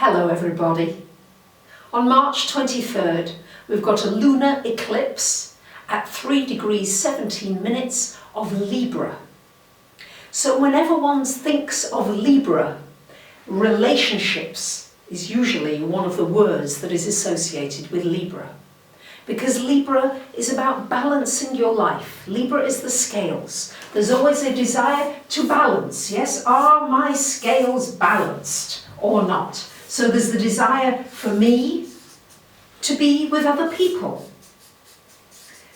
Hello everybody. On March 23rd we've got a lunar eclipse at 3 degrees 17 minutes of Libra. So whenever one thinks of Libra, relationships is usually one of the words that is associated with Libra. Because Libra is about balancing your life. Libra is the scales. There's always a desire to balance. Yes, are my scales balanced or not? So there's the desire for me to be with other people.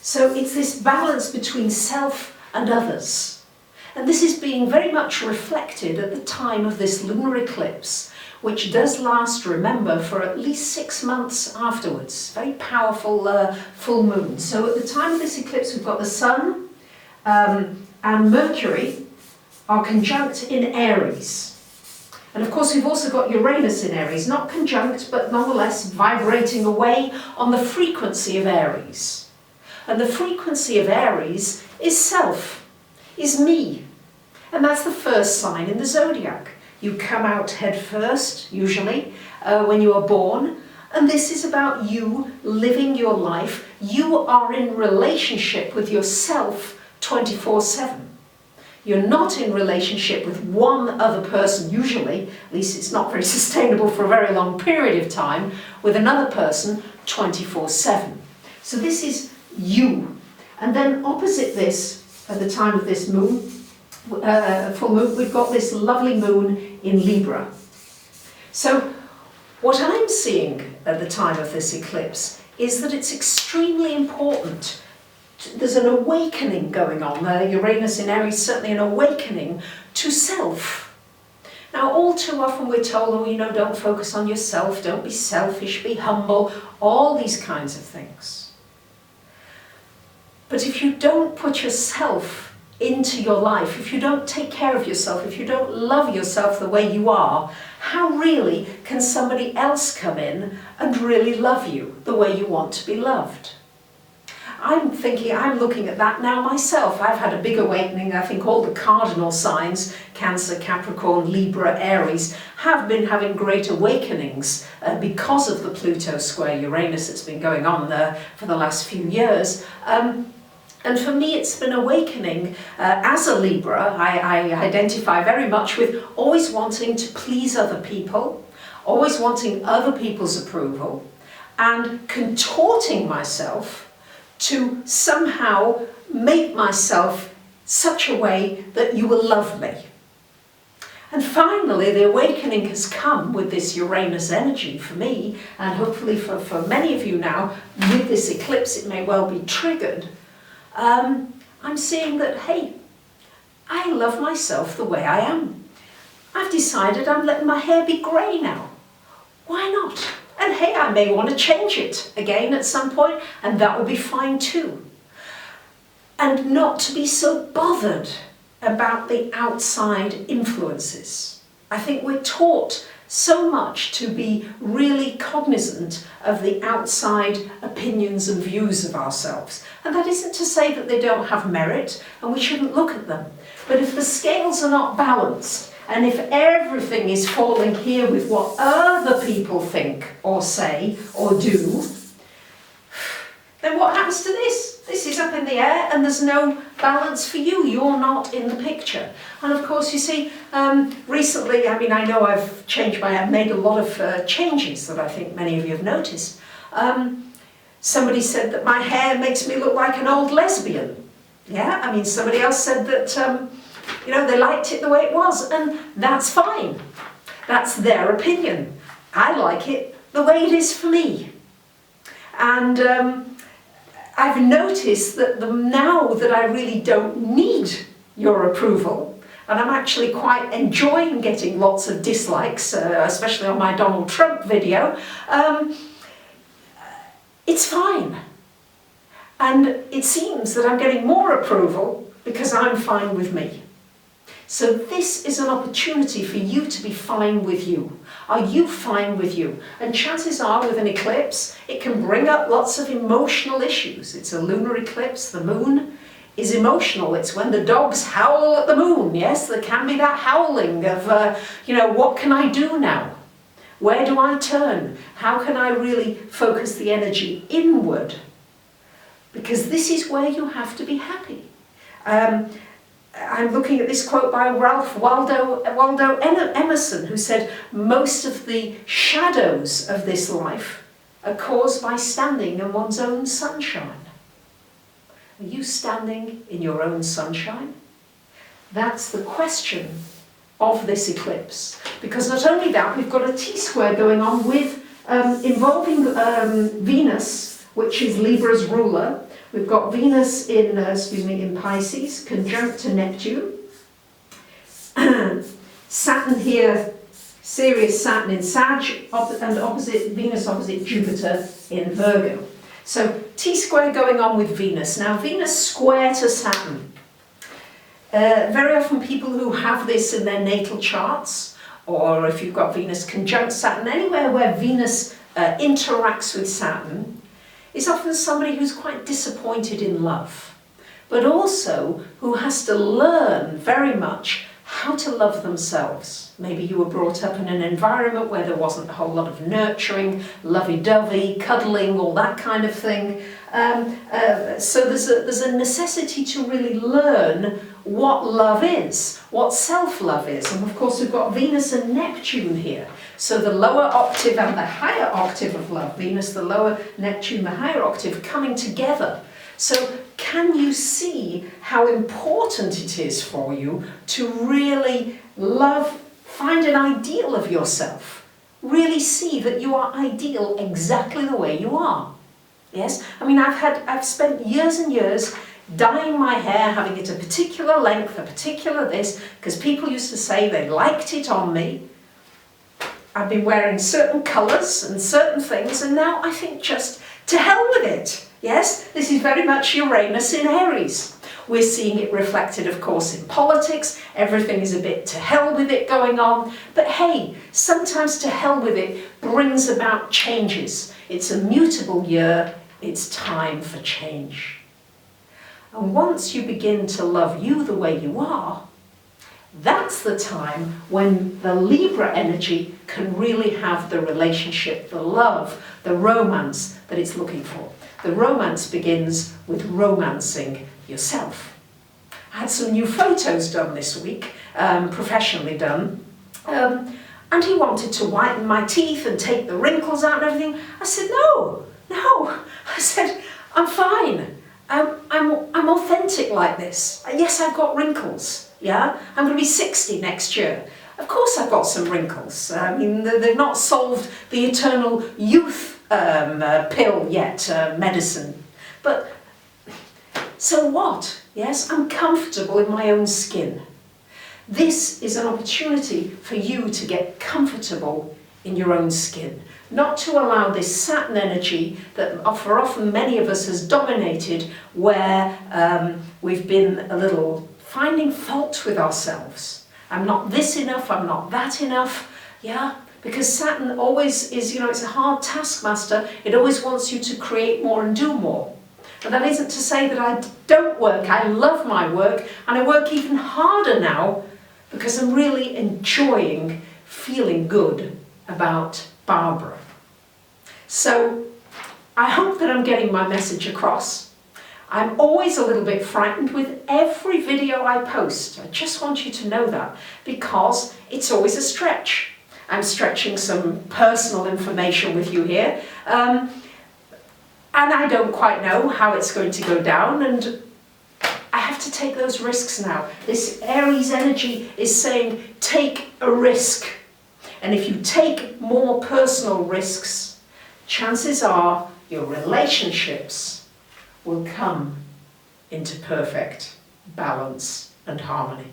So it's this balance between self and others. And this is being very much reflected at the time of this lunar eclipse, which does last, remember, for at least 6 months afterwards. Very powerful full moon. So at the time of this eclipse we've got the Sun and Mercury are conjunct in Aries. And of course we've also got Uranus in Aries, not conjunct but nonetheless vibrating away on the frequency of Aries. And the frequency of Aries is self, is me. And that's the first sign in the zodiac. You come out head first, usually, when you are born. And this is about you living your life. You are in relationship with yourself 24/7. You're not in relationship with one other person, usually, at least it's not very sustainable for a very long period of time, with another person 24/7. So this is you. And then opposite this, at the time of this moon, full moon, we've got this lovely moon in Libra. So what I'm seeing at the time of this eclipse is that it's extremely important. There's an awakening going on there. Uranus in Aries, certainly an awakening to self. Now, all too often we're told, oh, don't focus on yourself, don't be selfish, be humble, all these kinds of things. But if you don't put yourself into your life, if you don't take care of yourself, if you don't love yourself the way you are, how really can somebody else come in and really love you the way you want to be loved? I'm looking at that now myself. I've had a big awakening. I think all the cardinal signs, Cancer, Capricorn, Libra, Aries, have been having great awakenings because of the Pluto square Uranus that's been going on there for the last few years. And for me, it's been awakening. As a Libra, I identify very much with always wanting to please other people, always wanting other people's approval, and contorting myself to somehow make myself such a way that you will love me. And finally, the awakening has come with this Uranus energy for me, and hopefully for many of you now, with this eclipse it may well be triggered. I'm seeing that, hey, I love myself the way I am. I've decided I'm letting my hair be grey now. Why not? And hey, I may want to change it again at some point, and that will be fine too. And not to be so bothered about the outside influences. I think we're taught so much to be really cognizant of the outside opinions and views of ourselves. And that isn't to say that they don't have merit and we shouldn't look at them. But if the scales are not balanced, and if everything is falling here with what other people think or say or do, then what happens to this? This is up in the air and there's no balance for you. You're not in the picture. And of course, you see, recently, I know I've made a lot of changes that I think many of you have noticed. Somebody said that my hair makes me look like an old lesbian. Yeah, somebody else said that they liked it the way it was, and that's fine. That's their opinion. I like it the way it is for me. And I've noticed that now that I really don't need your approval, and I'm actually quite enjoying getting lots of dislikes, especially on my Donald Trump video, it's fine. And it seems that I'm getting more approval because I'm fine with me. So this is an opportunity for you to be fine with you. Are you fine with you? And chances are with an eclipse, it can bring up lots of emotional issues. It's a lunar eclipse, the moon is emotional. It's when the dogs howl at the moon, yes? There can be that howling of, what can I do now? Where do I turn? How can I really focus the energy inward? Because this is where you have to be happy. I'm looking at this quote by Ralph Waldo Emerson, who said, most of the shadows of this life are caused by standing in one's own sunshine. Are you standing in your own sunshine? That's the question of this eclipse. Because not only that, we've got a T-square going on with involving Venus, which is Libra's ruler. We've got Venus in Pisces, conjunct to Neptune. Saturn here, Sirius Saturn in Sag, and opposite Venus opposite Jupiter in Virgo. So T-square going on with Venus. Now Venus square to Saturn. Very often people who have this in their natal charts, or if you've got Venus conjunct Saturn, anywhere where Venus interacts with Saturn, is often somebody who's quite disappointed in love, but also who has to learn very much how to love themselves. Maybe you were brought up in an environment where there wasn't a whole lot of nurturing, lovey-dovey, cuddling, all that kind of thing. So there's a necessity to really learn what love is, what self-love is. And of course we've got Venus and Neptune here. So the lower octave and the higher octave of love, Venus the lower, Neptune the higher octave, coming together. So can you see how important it is for you to really love, find an ideal of yourself? Really see that you are ideal exactly the way you are. Yes? I mean, I've spent years and years dyeing my hair, having it a particular length, a particular this, because people used to say they liked it on me. I've been wearing certain colours and certain things, and now I think just to hell with it. Yes, this is very much Uranus in Aries. We're seeing it reflected, of course, in politics. Everything is a bit to hell with it going on. But hey, sometimes to hell with it brings about changes. It's a mutable year. It's time for change. And once you begin to love you the way you are, that's the time when the Libra energy can really have the relationship, the love, the romance that it's looking for. The romance begins with romancing yourself. I had some new photos done this week, professionally done, and he wanted to whiten my teeth and take the wrinkles out and everything. I said, no. I said, I'm fine. I'm authentic like this. Yes, I've got wrinkles. Yeah, I'm going to be 60 next year. Of course I've got some wrinkles. I mean, they've not solved the eternal youth pill yet, medicine. But so what? Yes, I'm comfortable in my own skin. This is an opportunity for you to get comfortable in your own skin. Not to allow this Saturn energy that for often many of us has dominated, where we've been a little finding fault with ourselves. I'm not this enough, I'm not that enough, yeah? Because Saturn always is, it's a hard taskmaster. It always wants you to create more and do more. And that isn't to say that I don't work. I love my work, and I work even harder now because I'm really enjoying feeling good about Barbara. So I hope that I'm getting my message across. I'm always a little bit frightened with every video I post. I just want you to know that, because it's always a stretch. I'm stretching some personal information with you here, and I don't quite know how it's going to go down, and I have to take those risks now. This Aries energy is saying, take a risk. And if you take more personal risks, chances are your relationships will come into perfect balance and harmony.